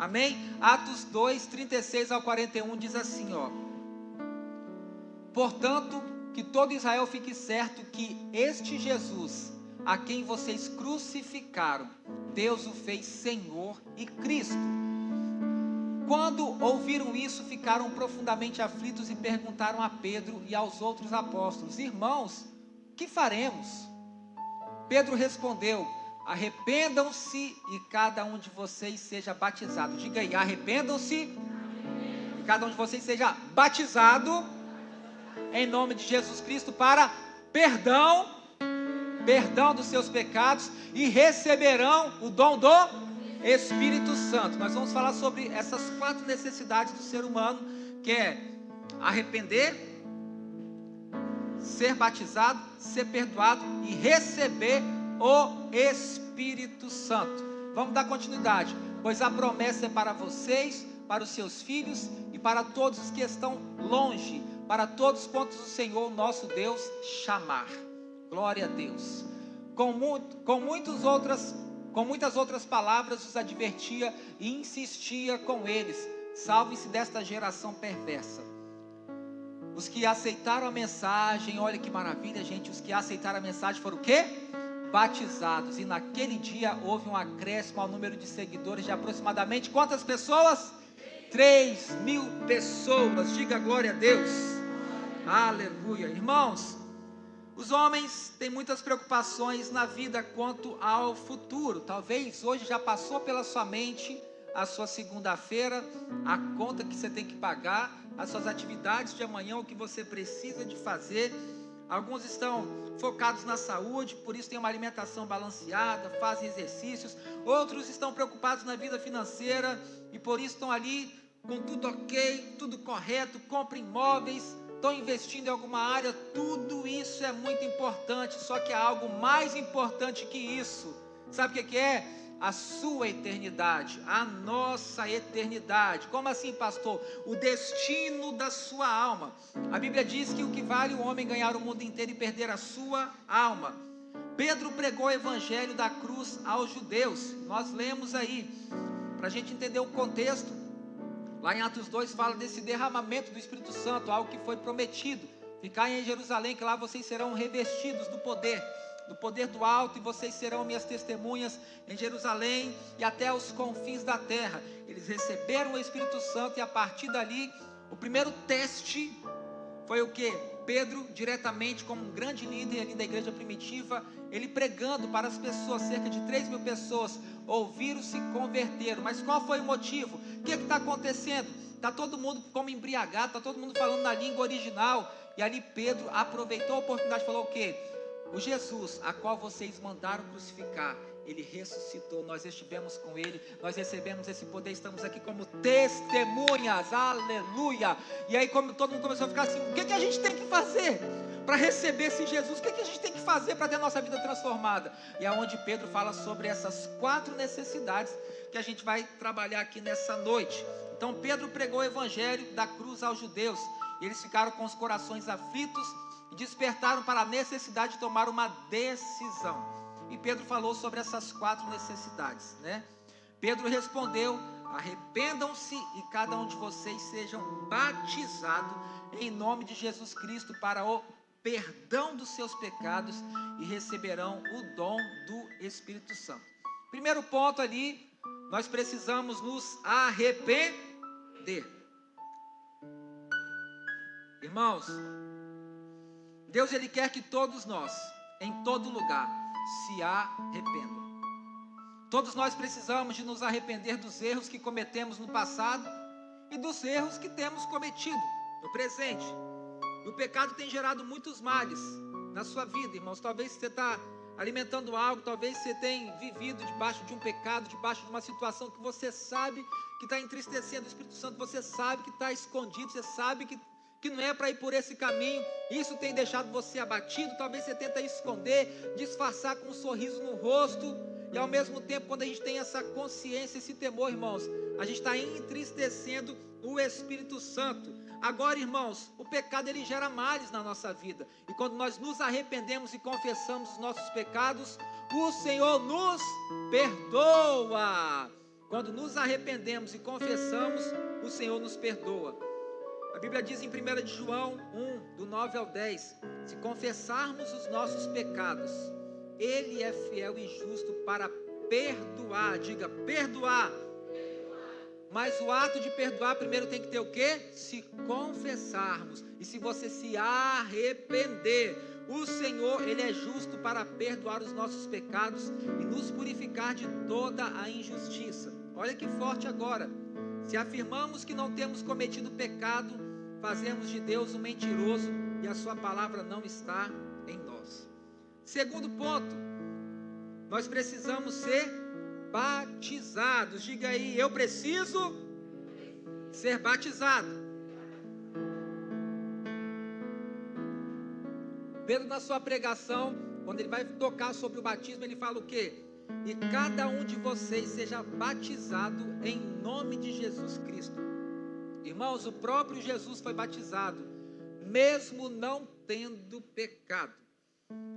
Amém? Atos 2, 36 ao 41 diz assim, ó. Portanto, que todo Israel fique certo que este Jesus, a quem vocês crucificaram, Deus o fez Senhor e Cristo. Quando ouviram isso, ficaram profundamente aflitos e perguntaram a Pedro e aos outros apóstolos: irmãos, que faremos? Pedro respondeu: arrependam-se e cada um de vocês seja batizado. Diga aí, arrependam-se e cada um de vocês seja batizado em nome de Jesus Cristo para perdão dos seus pecados e receberão o dom do Espírito Santo. Nós vamos falar sobre essas 4 necessidades do ser humano, que é arrepender, ser batizado, ser perdoado e receber o Espírito Santo. Vamos dar continuidade, pois a promessa é para vocês, para os seus filhos e para todos os que estão longe, para todos quantos o Senhor nosso Deus chamar. Glória a Deus. Com muitas outras palavras os advertia e insistia com eles: salve-se desta geração perversa. Os que aceitaram a mensagem, olha que maravilha, gente, os que aceitaram a mensagem foram o quê? Batizados. E naquele dia houve um acréscimo ao número de seguidores de aproximadamente quantas pessoas? 3.000 pessoas. Diga glória a Deus. Aleluia. Irmãos, os homens têm muitas preocupações na vida quanto ao futuro. Talvez hoje já passou pela sua mente a sua segunda-feira, a conta que você tem que pagar, as suas atividades de amanhã, o que você precisa de fazer. Alguns estão focados na saúde, por isso têm uma alimentação balanceada, fazem exercícios. Outros estão preocupados na vida financeira e por isso estão ali com tudo ok, tudo correto, compram imóveis, estão investindo em alguma área. Tudo isso é muito importante, só que há algo mais importante que isso. Sabe o que é? A sua eternidade, a nossa eternidade. Como assim, pastor? O destino da sua alma. A Bíblia diz que o que vale o homem ganhar o mundo inteiro e perder a sua alma. Pedro pregou o evangelho da cruz aos judeus. Nós lemos aí, para a gente entender o contexto, lá em Atos 2 fala desse derramamento do Espírito Santo, algo que foi prometido. Ficar em Jerusalém, que lá vocês serão revestidos do poder do alto, e vocês serão minhas testemunhas em Jerusalém e até os confins da terra. Eles receberam o Espírito Santo e a partir dali, o primeiro teste foi o que? Pedro, diretamente como um grande líder ali da igreja primitiva, ele pregando para as pessoas, cerca de 3.000 pessoas ouviram, se converteram. Mas qual foi o motivo? O que está acontecendo? Está todo mundo como embriagado, está todo mundo falando na língua original, e ali Pedro aproveitou a oportunidade e falou o quê? O Jesus, a qual vocês mandaram crucificar, ele ressuscitou, nós estivemos com ele, nós recebemos esse poder, estamos aqui como testemunhas, aleluia. E aí como todo mundo começou a ficar assim, o que a gente tem que fazer para receber esse Jesus? O que a gente tem que fazer para ter a nossa vida transformada? E é onde Pedro fala sobre essas 4 necessidades que a gente vai trabalhar aqui nessa noite. Então Pedro pregou o evangelho da cruz aos judeus, e eles ficaram com os corações aflitos e despertaram para a necessidade de tomar uma decisão. E Pedro falou sobre essas 4 necessidades, né? Pedro respondeu: arrependam-se e cada um de vocês sejam batizados em nome de Jesus Cristo para o perdão dos seus pecados e receberão o dom do Espírito Santo. Primeiro ponto ali, nós precisamos nos arrepender. Irmãos, Deus, ele quer que todos nós, em todo lugar, se arrependam. Todos nós precisamos de nos arrepender dos erros que cometemos no passado e dos erros que temos cometido no presente. O pecado tem gerado muitos males na sua vida, irmãos. Talvez você está alimentando algo, talvez você tenha vivido debaixo de um pecado, debaixo de uma situação que você sabe que está entristecendo o Espírito Santo, você sabe que está escondido, você sabe que não é para ir por esse caminho. Isso tem deixado você abatido. Talvez você tenta esconder, disfarçar com um sorriso no rosto, e ao mesmo tempo, quando a gente tem essa consciência, esse temor, irmãos, a gente está entristecendo o Espírito Santo. Agora, irmãos, o pecado ele gera males na nossa vida, e quando nós nos arrependemos e confessamos os nossos pecados, o Senhor nos perdoa. Quando nos arrependemos e confessamos, o Senhor nos perdoa. A Bíblia diz em 1 de João 1, do 9 ao 10, se confessarmos os nossos pecados, Ele é fiel e justo para perdoar, diga perdoar. Mas o ato de perdoar primeiro tem que ter o quê? Se confessarmos. E se você se arrepender, o Senhor, Ele é justo para perdoar os nossos pecados e nos purificar de toda a injustiça. Olha que forte agora. Se afirmamos que não temos cometido pecado, fazemos de Deus um mentiroso e a sua palavra não está em nós. Segundo ponto, nós precisamos ser batizados. Diga aí, eu preciso ser batizado. Pedro, na sua pregação, quando ele vai tocar sobre o batismo, ele fala o quê? E cada um de vocês seja batizado em nome de Jesus Cristo. Irmãos, o próprio Jesus foi batizado, mesmo não tendo pecado.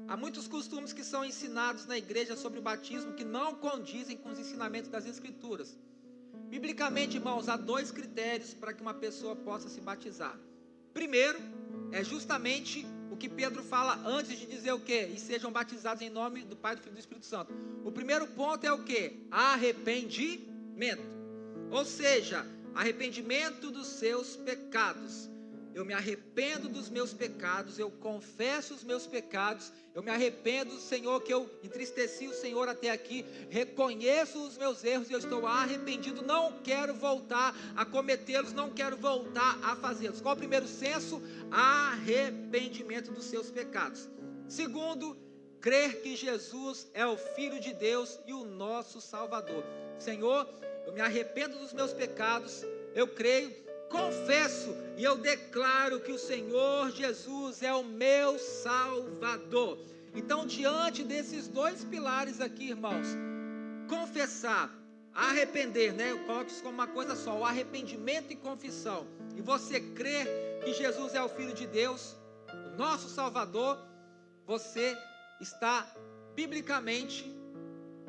Há muitos costumes que são ensinados na igreja sobre o batismo que não condizem com os ensinamentos das Escrituras. Biblicamente, irmãos, há 2 critérios para que uma pessoa possa se batizar. Primeiro, é justamente o que Pedro fala antes de dizer o quê? E sejam batizados em nome do Pai, do Filho e do Espírito Santo. O primeiro ponto é o quê? Arrependimento. Ou seja, arrependimento dos seus pecados. Eu me arrependo dos meus pecados, eu confesso os meus pecados, eu me arrependo, Senhor, que eu entristeci o Senhor até aqui, reconheço os meus erros e eu estou arrependido, não quero voltar a cometê-los, não quero voltar a fazê-los. Qual o primeiro senso? Arrependimento dos seus pecados. Segundo, crer que Jesus é o Filho de Deus e o nosso Salvador. Senhor, eu me arrependo dos meus pecados, eu creio, confesso e eu declaro que o Senhor Jesus é o meu Salvador. Então, diante desses 2 pilares aqui, irmãos, confessar, arrepender, né? Eu coloco isso como uma coisa só, o arrependimento e confissão. E você crer que Jesus é o Filho de Deus, o nosso Salvador, você está biblicamente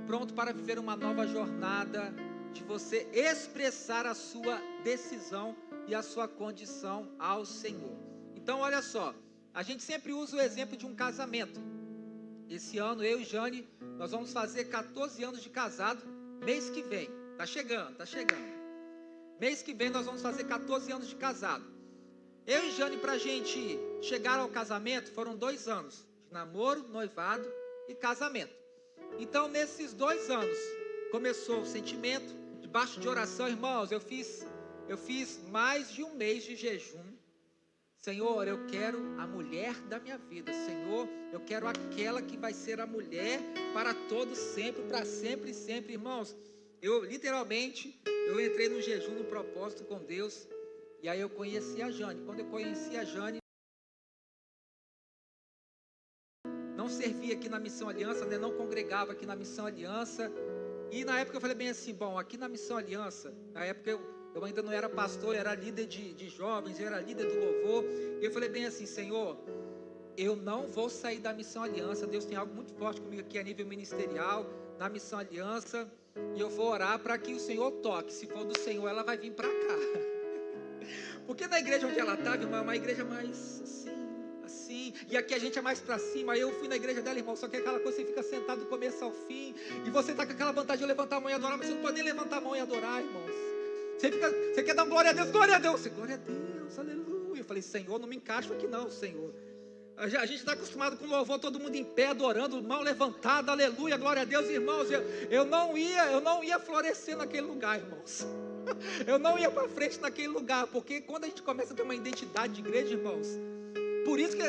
pronto para viver uma nova jornada de você expressar a sua decisão e a sua condição ao Senhor. Então olha só, a gente sempre usa o exemplo de um casamento. Esse ano eu e Jane, nós vamos fazer 14 anos de casado, mês que vem, tá chegando. Mês que vem nós vamos fazer 14 anos de casado. Eu e Jane, para a gente chegar ao casamento, foram 2 anos, de namoro, noivado e casamento. Então nesses 2 anos, começou o sentimento, debaixo de oração, irmãos, eu fiz mais de 1 mês de jejum. Senhor, eu quero a mulher da minha vida. Senhor, eu quero aquela que vai ser a mulher para todos sempre, para sempre e sempre. Irmãos, eu literalmente, eu entrei no jejum, no propósito com Deus. E aí eu conheci a Jane. Quando eu conheci a Jane, não servia aqui na Missão Aliança, né? Não congregava aqui na Missão Aliança. E na época eu falei bem assim, bom, aqui na Missão Aliança, na época eu ainda não era pastor, eu era líder de jovens, eu era líder do louvor. E eu falei bem assim, Senhor, eu não vou sair da Missão Aliança. Deus tem algo muito forte comigo aqui a nível ministerial, na Missão Aliança. E eu vou orar para que o Senhor toque. Se for do Senhor, ela vai vir para cá. Porque na igreja onde ela estava, irmão, é uma igreja mais assim, e aqui a gente é mais para cima. Aí eu fui na igreja dela, irmão, só que é aquela coisa, você fica sentado do começo ao fim, e você está com aquela vontade de levantar a mão e adorar, mas você não pode nem levantar a mão e adorar, irmãos. Você quer dar um glória a Deus, glória a Deus, glória a Deus, aleluia. Eu falei, Senhor, não me encaixo aqui não, Senhor. A gente está acostumado com louvor, todo mundo em pé, adorando, mão levantada, aleluia, glória a Deus, irmãos. Eu não ia florescer naquele lugar, irmãos. Eu não ia para frente naquele lugar, porque quando a gente começa a ter uma identidade de igreja, irmãos, por isso que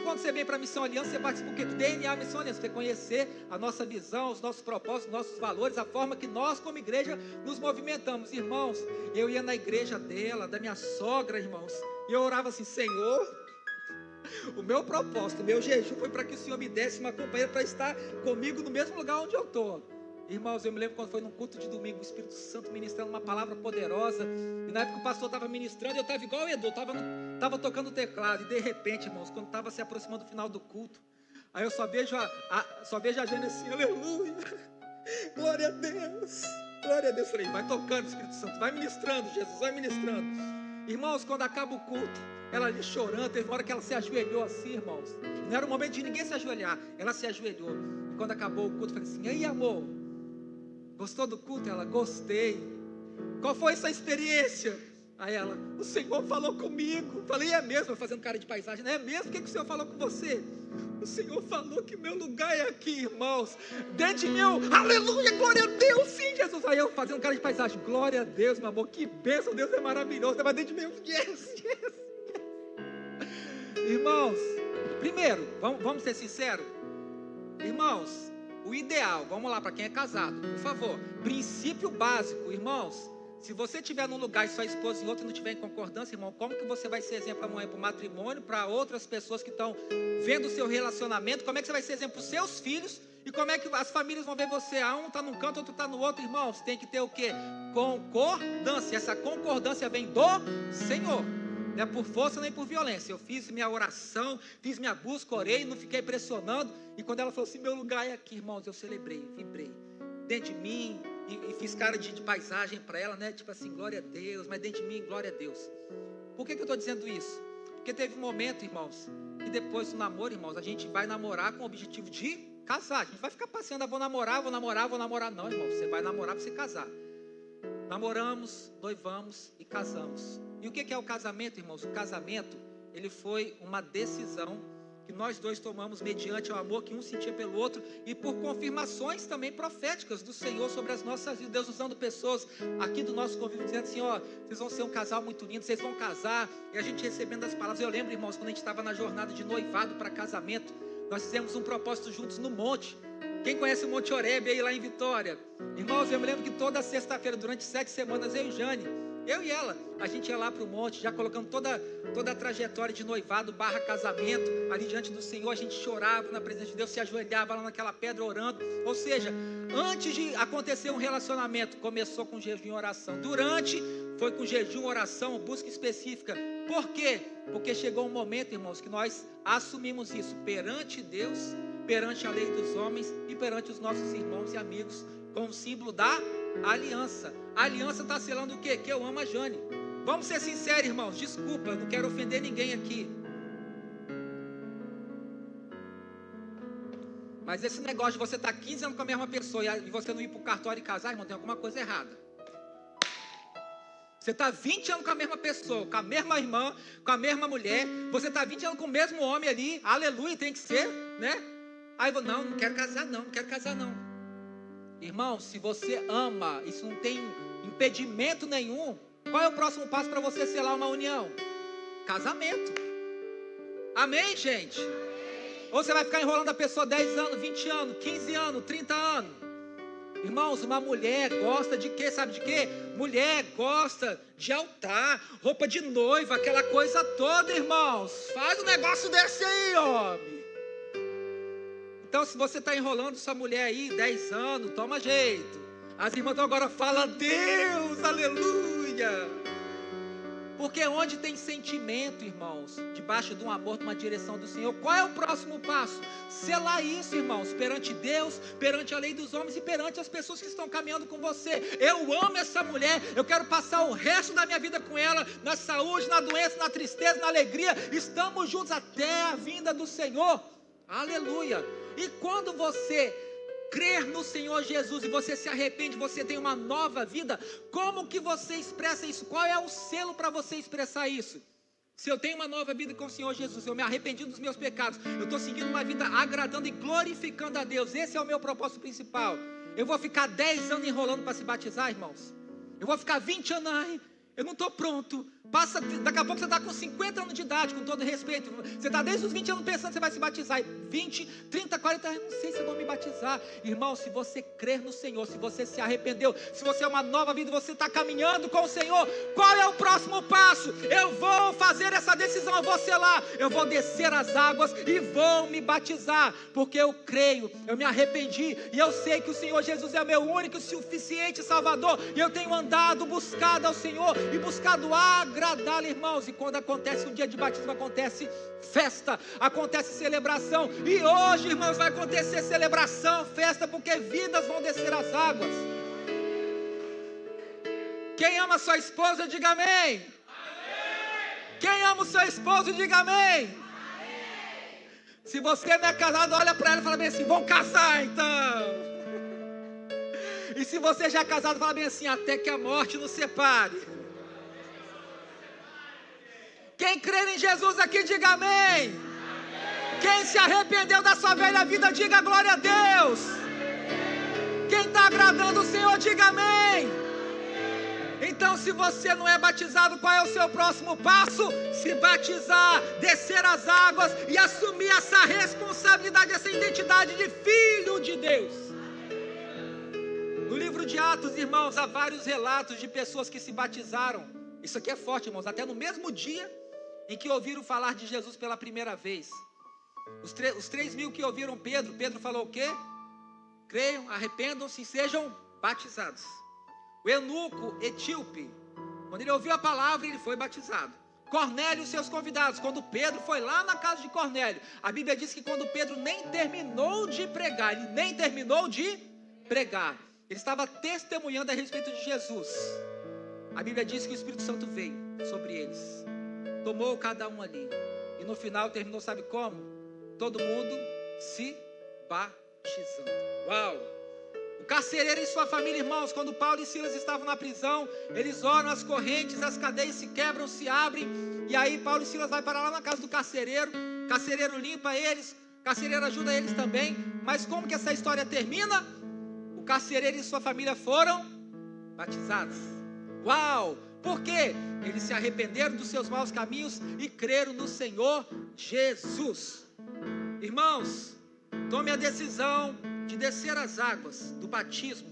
quando você vem para a Missão Aliança, você participa do DNA Missão Aliança, você conhecer a nossa visão, os nossos propósitos, os nossos valores, a forma que nós como igreja nos movimentamos. Irmãos, eu ia na igreja dela, da minha sogra, irmãos, e eu orava assim, Senhor, o meu propósito, o meu jejum foi para que o Senhor me desse uma companheira para estar comigo no mesmo lugar onde eu estou. Irmãos, eu me lembro quando foi num culto de domingo, o Espírito Santo ministrando uma palavra poderosa, e na época o pastor estava ministrando, e eu estava igual o Edu, estava tocando o teclado, e de repente, irmãos, quando estava se aproximando do final do culto, aí eu só vejo a Jane assim, aleluia, glória a Deus, Glória a Deus. Falei, vai tocando, Espírito Santo, vai ministrando, Jesus, vai ministrando. Irmãos, quando acaba o culto, ela ali chorando, teve uma hora que ela se ajoelhou assim, irmãos. Não era o momento de ninguém se ajoelhar, ela se ajoelhou. E quando acabou o culto, eu falei assim, e aí, amor, gostou do culto? Ela, gostei. Qual foi essa experiência? Aí ela, o Senhor falou comigo. Falei, é mesmo? Fazendo cara de paisagem, não é mesmo? O que o Senhor falou com você? O Senhor falou que meu lugar é aqui, irmãos. Dentro de mim, aleluia, glória a Deus, sim, Jesus. Aí eu fazendo cara de paisagem, glória a Deus, meu amor, que bênção, Deus é maravilhoso. Mas dentro de mim, yes. Irmãos, primeiro, vamos ser sinceros. Irmãos, o ideal, vamos lá para quem é casado, por favor. Princípio básico, irmãos. Se você estiver num lugar e sua esposa em outro não estiver em concordância, irmão, como que você vai ser exemplo amanhã para o matrimônio, para outras pessoas que estão vendo o seu relacionamento? Como é que você vai ser exemplo para os seus filhos? E como é que as famílias vão ver você? Um está num canto, outro está no outro, irmãos. Tem que ter o quê? Concordância. Essa concordância vem do Senhor. Não é por força nem por violência. Eu fiz minha oração, fiz minha busca, orei, não fiquei pressionando. E quando ela falou assim, meu lugar é aqui, irmãos, eu celebrei, vibrei. Dentro de mim, e fiz cara de paisagem para ela, né? Tipo assim, glória a Deus, mas dentro de mim, glória a Deus. Por que eu estou dizendo isso? Porque teve um momento, irmãos, que depois do namoro, irmãos, a gente vai namorar com o objetivo de casar. A gente vai ficar passeando, vou namorar. Não, irmão, você vai namorar para você casar. Namoramos, noivamos e casamos. E o que é o casamento, irmãos? O casamento, ele foi uma decisão que nós dois tomamos mediante o amor que um sentia pelo outro e por confirmações também proféticas do Senhor sobre as nossas vidas. Deus usando pessoas aqui do nosso convívio, dizendo assim, vocês vão ser um casal muito lindo, vocês vão casar. E a gente recebendo as palavras. Eu lembro, irmãos, quando a gente estava na jornada de noivado para casamento, nós fizemos um propósito juntos no monte. Quem conhece o Monte Oreb aí lá em Vitória? Irmãos, eu me lembro que toda sexta-feira, durante 7 semanas, eu e Jane, eu e ela, a gente ia lá para o monte, já colocando toda a trajetória de noivado, casamento, ali diante do Senhor. A gente chorava na presença de Deus, se ajoelhava lá naquela pedra orando. Ou seja, antes de acontecer um relacionamento, começou com jejum e oração. Durante, foi com jejum, oração, busca específica. Por quê? Porque chegou um momento, irmãos, que nós assumimos isso perante Deus, perante a lei dos homens e perante os nossos irmãos e amigos, com o símbolo da aliança. A aliança está selando o quê? Que eu amo a Jane. Vamos ser sinceros, irmãos. Desculpa, não quero ofender ninguém aqui. Mas esse negócio de você estar 15 anos com a mesma pessoa e você não ir para o cartório e casar, irmão, tem alguma coisa errada. Você está 20 anos com a mesma pessoa, com a mesma irmã, com a mesma mulher. Você está 20 anos com o mesmo homem ali. Aleluia, tem que ser, né? Aí eu não quero casar não. Irmão, se você ama, isso não tem impedimento nenhum. Qual é o próximo passo para você selar uma união? Casamento. Amém, gente? Ou você vai ficar enrolando a pessoa 10 anos, 20 anos, 15 anos, 30 anos. Irmãos, uma mulher gosta de quê? Sabe de quê? Mulher gosta de altar, roupa de noiva, aquela coisa toda, irmãos. Faz um negócio desse aí, homem. Então, se você está enrolando sua mulher aí 10 anos, toma jeito. As irmãs agora falam, Deus, aleluia. Porque onde tem sentimento, irmãos, debaixo de um amor, de uma direção do Senhor, qual é o próximo passo? Selar isso, irmãos, perante Deus, perante a lei dos homens e perante as pessoas que estão caminhando com você. Eu amo essa mulher, eu quero passar o resto da minha vida com ela, na saúde, na doença, na tristeza, na alegria. Estamos juntos até a vinda do Senhor. Aleluia. E quando você crer no Senhor Jesus e você se arrepende, você tem uma nova vida, como que você expressa isso? Qual é o selo para você expressar isso? Se eu tenho uma nova vida com o Senhor Jesus, eu me arrependi dos meus pecados, eu estou seguindo uma vida agradando e glorificando a Deus, esse é o meu propósito principal. Eu vou ficar 10 anos enrolando para se batizar, irmãos? Eu vou ficar 20 anos, eu não estou pronto. Daqui a pouco você está com 50 anos de idade, com todo respeito. Você está desde os 20 anos pensando que você vai se batizar. 20, 30, 40 anos, não sei se eu vou me batizar. Irmão, se você crer no Senhor, se você se arrependeu, se você é uma nova vida, você está caminhando com o Senhor, qual é o próximo passo? Eu vou fazer essa decisão, eu vou selar, eu vou descer as águas e vou me batizar, porque eu creio, eu me arrependi, e eu sei que o Senhor Jesus é meu único e suficiente Salvador, e eu tenho andado, buscado ao Senhor, e buscado agradá-lo, irmãos. E quando acontece o dia de batismo, acontece festa, acontece celebração. E hoje, irmãos, vai acontecer celebração, festa, porque vidas vão descer as águas. Quem ama sua esposa, diga amém. Quem ama o seu esposo, diga amém. Se você não é casado, olha para ela e fala bem assim: vamos casar então. E se você já é casado, fala bem assim: até que a morte nos separe. Quem crer em Jesus aqui, diga amém. Quem se arrependeu da sua velha vida, diga glória a Deus. Quem está agradando o Senhor, diga amém. Então, se você não é batizado, qual é o seu próximo passo? Se batizar, descer as águas e assumir essa responsabilidade, essa identidade de filho de Deus. No livro de Atos, irmãos, há vários relatos de pessoas que se batizaram. Isso aqui é forte, irmãos, até no mesmo dia em que ouviram falar de Jesus pela primeira vez. Os 3.000 que ouviram Pedro falou o quê? Creiam, arrependam-se e sejam batizados. O eunuco etíope, quando ele ouviu a palavra, ele foi batizado. Cornélio e seus convidados, quando Pedro foi lá na casa de Cornélio, a Bíblia diz que quando Pedro nem terminou de pregar, ele estava testemunhando a respeito de Jesus. A Bíblia diz que o Espírito Santo veio sobre eles, tomou cada um ali, e no final terminou, sabe como? Todo mundo se batizando. Uau! O carcereiro e sua família, irmãos, quando Paulo e Silas estavam na prisão, eles oram, as correntes, as cadeias se quebram, se abrem, e aí Paulo e Silas vai parar lá na casa do carcereiro, o carcereiro limpa eles, o carcereiro ajuda eles também, mas como que essa história termina? O carcereiro e sua família foram batizados. Uau! Por quê? Eles se arrependeram dos seus maus caminhos e creram no Senhor Jesus. Irmãos, tome a decisão de descer as águas do batismo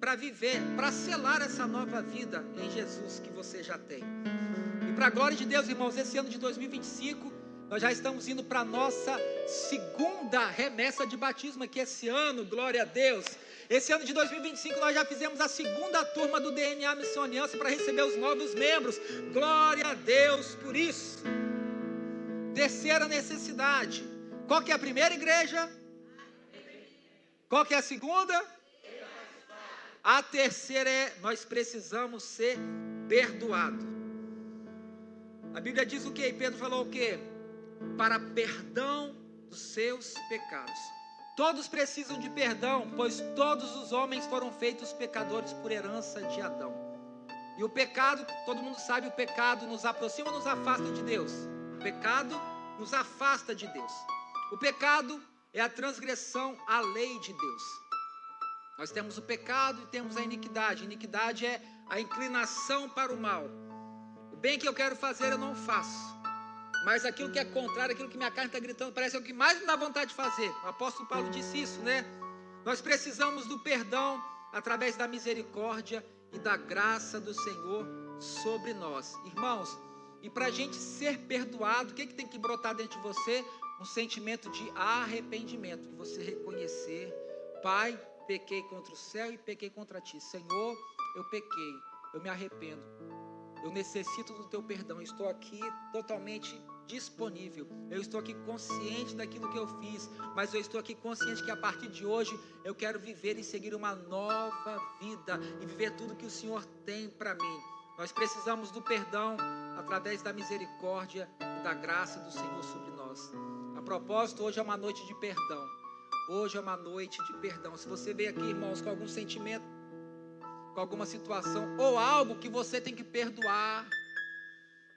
para viver, para selar essa nova vida em Jesus que você já tem. E para a glória de Deus, irmãos, esse ano de 2025, nós já estamos indo para a nossa segunda remessa de batismo aqui esse ano, glória a Deus. Esse ano de 2025 nós já fizemos a segunda turma do DNA Missoniança para receber os novos membros, glória a Deus por isso. Terceira necessidade, qual que é a primeira igreja? Qual que é a segunda? A terceira é: nós precisamos ser perdoados. A Bíblia diz o quê? Pedro falou o quê? Para perdão dos seus pecados. Todos precisam de perdão, pois todos os homens foram feitos pecadores por herança de Adão. E o pecado, todo mundo sabe, o pecado nos aproxima ou nos afasta de Deus? O pecado nos afasta de Deus. O pecado é a transgressão à lei de Deus. Nós temos o pecado e temos a iniquidade. A iniquidade é a inclinação para o mal. O bem que eu quero fazer eu não faço, mas aquilo que é contrário, aquilo que minha carne está gritando, parece é o que mais me dá vontade de fazer. O apóstolo Paulo disse isso, né? Nós precisamos do perdão através da misericórdia e da graça do Senhor sobre nós. Irmãos, e para a gente ser perdoado, o que tem que brotar dentro de você? Um sentimento de arrependimento, de você reconhecer: Pai, pequei contra o céu e pequei contra ti. Senhor, eu pequei, eu me arrependo, eu necessito do teu perdão, eu estou aqui totalmente disponível, eu estou aqui consciente daquilo que eu fiz, mas eu estou aqui consciente que a partir de hoje eu quero viver e seguir uma nova vida e viver tudo que o Senhor tem para mim. Nós precisamos do perdão através da misericórdia e da graça do Senhor sobre nós. A propósito, hoje é uma noite de perdão. Hoje é uma noite de perdão. Se você veio aqui, irmãos, com algum sentimento, com alguma situação ou algo que você tem que perdoar,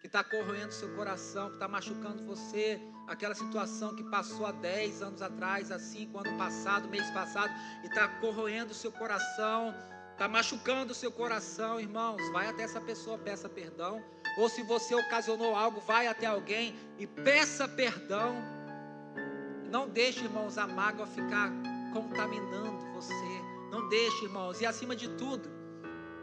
que está corroendo seu coração, que está machucando você, aquela situação que passou há 10 anos atrás, há 5 ano passado, mês passado, e está corroendo o seu coração, está machucando o seu coração, irmãos, vai até essa pessoa, peça perdão. Ou se você ocasionou algo, vai até alguém e peça perdão. Não deixe, irmãos, a mágoa ficar contaminando você. Não deixe, irmãos. E acima de tudo,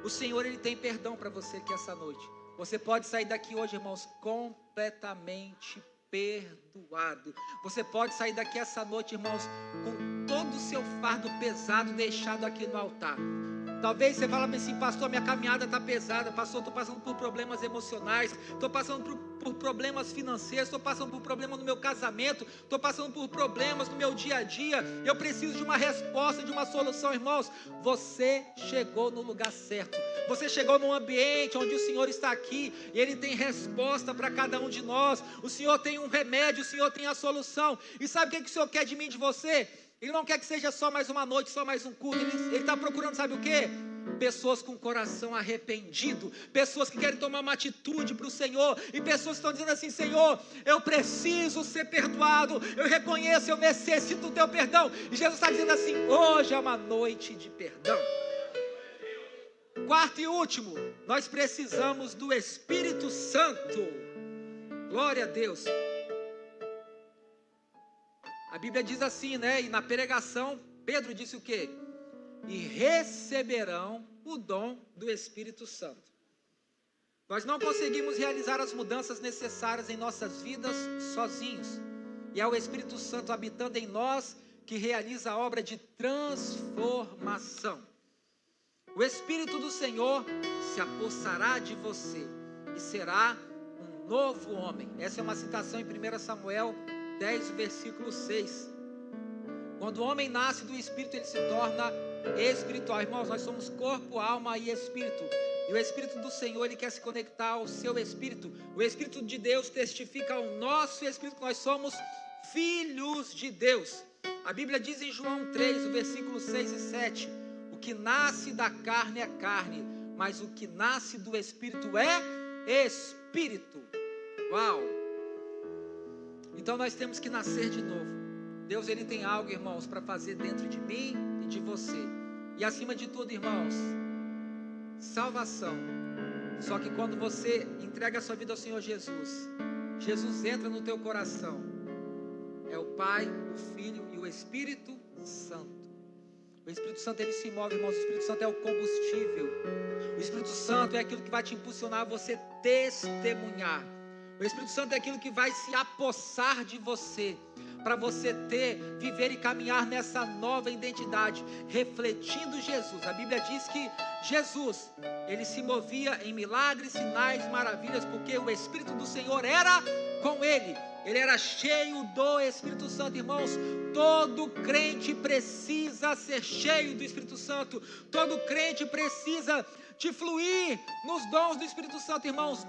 o Senhor, Ele tem perdão para você aqui essa noite. Você pode sair daqui hoje, irmãos, completamente perdoado. Você pode sair daqui essa noite, irmãos, com todo o seu fardo pesado deixado aqui no altar. Talvez você fale assim: pastor, minha caminhada está pesada, pastor, estou passando por problemas emocionais, estou passando por problemas financeiros, estou passando por problema no meu casamento, estou passando por problemas no meu dia a dia, eu preciso de uma resposta, de uma solução, irmãos. Você chegou no lugar certo, você chegou num ambiente onde o Senhor está aqui, e Ele tem resposta para cada um de nós. O Senhor tem um remédio, o Senhor tem a solução. E sabe o que o Senhor quer de mim e de você? Ele não quer que seja só mais uma noite, só mais um culto. Ele está procurando, sabe o quê? Pessoas com coração arrependido, pessoas que querem tomar uma atitude para o Senhor, e pessoas que estão dizendo assim: Senhor, eu preciso ser perdoado, eu reconheço, eu necessito do teu perdão. E Jesus está dizendo assim: hoje é uma noite de perdão. Quarto e último, nós precisamos do Espírito Santo. Glória a Deus. A Bíblia diz assim, né? E na pregação, Pedro disse o quê? E receberão o dom do Espírito Santo. Nós não conseguimos realizar as mudanças necessárias em nossas vidas sozinhos. E é o Espírito Santo habitando em nós que realiza a obra de transformação. O Espírito do Senhor se apossará de você e será um novo homem. Essa é uma citação em 1 Samuel 10, versículo 6. Quando o homem nasce do Espírito, ele se torna espiritual. Irmãos, nós somos corpo, alma e espírito. E o Espírito do Senhor, Ele quer se conectar ao seu espírito. O Espírito de Deus testifica ao nosso espírito que nós somos filhos de Deus. A Bíblia diz em João 3, o versículo 6 e 7: o que nasce da carne é carne, mas o que nasce do Espírito é espírito. Uau! Então nós temos que nascer de novo. Deus, Ele tem algo, irmãos, para fazer dentro de mim e de você. E acima de tudo, irmãos, salvação. Só que quando você entrega a sua vida ao Senhor Jesus, Jesus entra no teu coração. É o Pai, o Filho e o Espírito Santo. O Espírito Santo, ele se move, irmãos. O Espírito Santo é o combustível. O Espírito Santo é aquilo que vai te impulsionar a você testemunhar. O Espírito Santo é aquilo que vai se apossar de você, para você viver e caminhar nessa nova identidade, refletindo Jesus. A Bíblia diz que Jesus, ele se movia em milagres, sinais, maravilhas, porque o Espírito do Senhor era com ele. Ele era cheio do Espírito Santo, irmãos. Todo crente precisa ser cheio do Espírito Santo. Todo crente precisa de fluir nos dons do Espírito Santo, irmãos.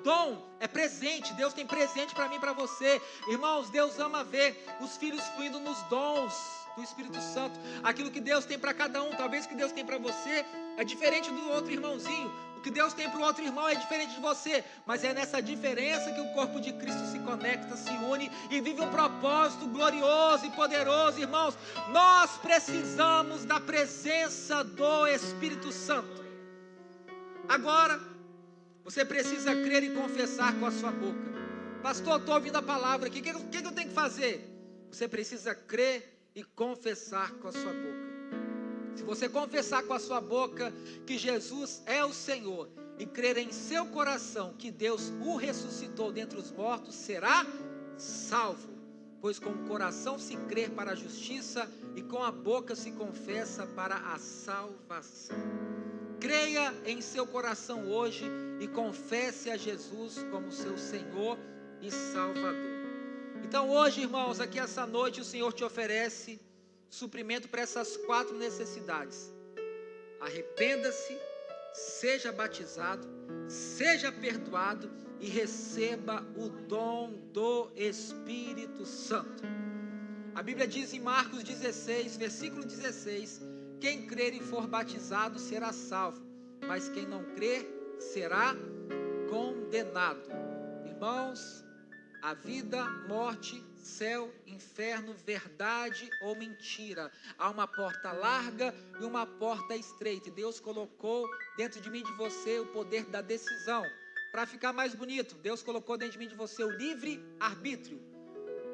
Dom é presente. Deus tem presente para mim e para você, irmãos. Deus ama ver os filhos fluindo nos dons do Espírito Santo. Aquilo que Deus tem para cada um, talvez o que Deus tem para você é diferente do outro irmãozinho. O que Deus tem para o outro irmão é diferente de você, mas é nessa diferença que o corpo de Cristo se conecta, se une e vive um propósito glorioso e poderoso, irmãos. Nós precisamos da presença do Espírito Santo. Agora, você precisa crer e confessar com a sua boca. Pastor, estou ouvindo a palavra aqui, o que eu tenho que fazer? Você precisa crer e confessar com a sua boca. Se você confessar com a sua boca que Jesus é o Senhor e crer em seu coração que Deus o ressuscitou dentre os mortos, será salvo. Pois com o coração se crê para a justiça e com a boca se confessa para a salvação. Creia em seu coração hoje e confesse a Jesus como seu Senhor e Salvador. Então hoje, irmãos, aqui essa noite o Senhor te oferece suprimento para essas 4 necessidades. Arrependa-se, seja batizado, seja perdoado e receba o dom do Espírito Santo. A Bíblia diz em Marcos 16, versículo 16: quem crer e for batizado será salvo, mas quem não crer será condenado. Irmãos, a vida, morte, céu, inferno, verdade ou mentira. Há uma porta larga e uma porta estreita. E Deus colocou dentro de mim e de você o poder da decisão. Para ficar mais bonito, Deus colocou dentro de mim e de você o livre arbítrio.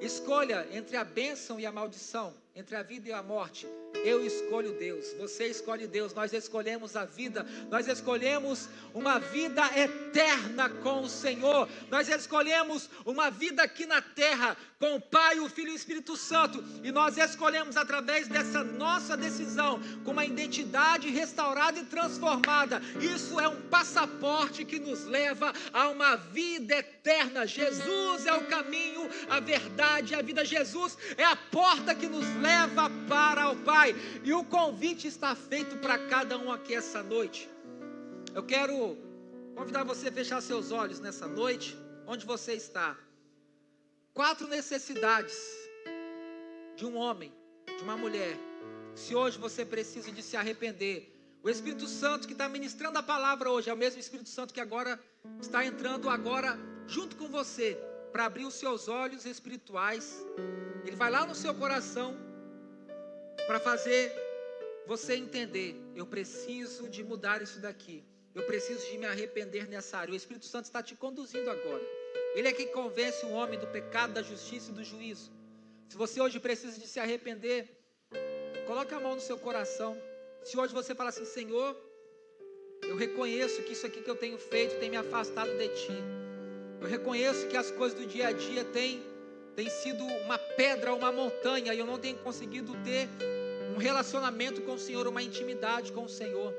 Escolha entre a bênção e a maldição. entre a vida e a morte, eu escolho Deus, você escolhe Deus, nós escolhemos a vida, nós escolhemos uma vida eterna com o Senhor, nós escolhemos uma vida aqui na terra, com o Pai, o Filho e o Espírito Santo, e nós escolhemos através dessa nossa decisão, com uma identidade restaurada e transformada. Isso é um passaporte que nos leva a uma vida eterna. Jesus é o caminho, a verdade e a vida. Jesus é a porta que nos leva para o Pai, e o convite está feito para cada um aqui essa noite. Eu quero convidar você a fechar seus olhos nessa noite, onde você está. 4 necessidades de um homem, de uma mulher. Se hoje você precisa de se arrepender, o Espírito Santo que está ministrando a palavra hoje é o mesmo Espírito Santo que agora está entrando agora junto com você para abrir os seus olhos espirituais. Ele vai lá no seu coração para fazer você entender: eu preciso de mudar isso daqui, eu preciso de me arrepender nessa área. O Espírito Santo está te conduzindo agora. Ele é quem convence o homem do pecado, da justiça e do juízo. Se você hoje precisa de se arrepender, coloque a mão no seu coração. Se hoje você fala assim: Senhor, eu reconheço que isso aqui que eu tenho feito tem me afastado de Ti. Eu reconheço que as coisas do dia a dia têm sido uma pedra, uma montanha, e eu não tenho conseguido ter um relacionamento com o Senhor, uma intimidade com o Senhor.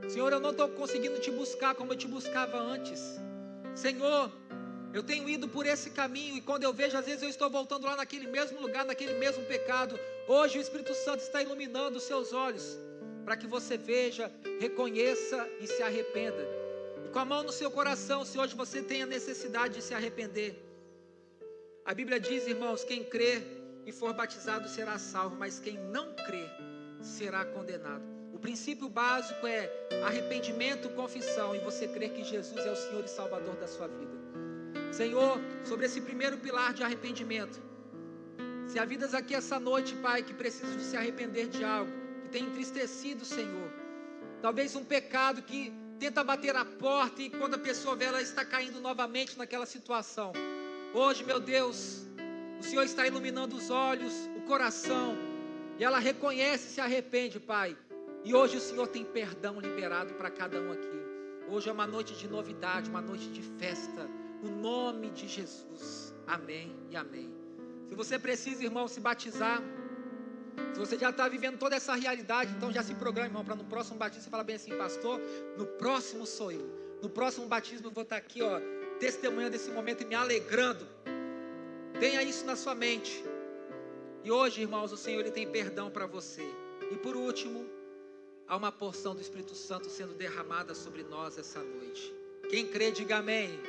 Senhor, eu não estou conseguindo Te buscar como eu Te buscava antes. Senhor, eu tenho ido por esse caminho, e quando eu vejo, às vezes eu estou voltando lá naquele mesmo lugar, naquele mesmo pecado. Hoje o Espírito Santo está iluminando os seus olhos, para que você veja, reconheça e se arrependa. E com a mão no seu coração, se hoje você tem a necessidade de se arrepender, a Bíblia diz, irmãos, quem crê e for batizado será salvo, mas quem não crê será condenado. O princípio básico é arrependimento, confissão, e você crer que Jesus é o Senhor e Salvador da sua vida. Senhor, sobre esse primeiro pilar de arrependimento, se há vidas aqui essa noite, Pai, que precisam de se arrepender de algo que tem entristecido o Senhor, talvez um pecado que tenta bater a porta, e quando a pessoa vê, ela está caindo novamente naquela situação. Hoje, meu Deus, o Senhor está iluminando os olhos, o coração, e ela reconhece e se arrepende, Pai. E hoje o Senhor tem perdão liberado para cada um aqui. Hoje é uma noite de novidade, uma noite de festa, no nome de Jesus. Amém e amém. Se você precisa, irmão, se batizar, se você já está vivendo toda essa realidade, então já se programa, irmão, para no próximo batismo você falar bem assim: pastor, no próximo sou eu. No próximo batismo eu vou estar aqui, ó, testemunhando esse momento e me alegrando. Tenha isso na sua mente. E hoje, irmãos, o Senhor, Ele tem perdão para você. E por último, há uma porção do Espírito Santo sendo derramada sobre nós essa noite. Quem crê, diga amém.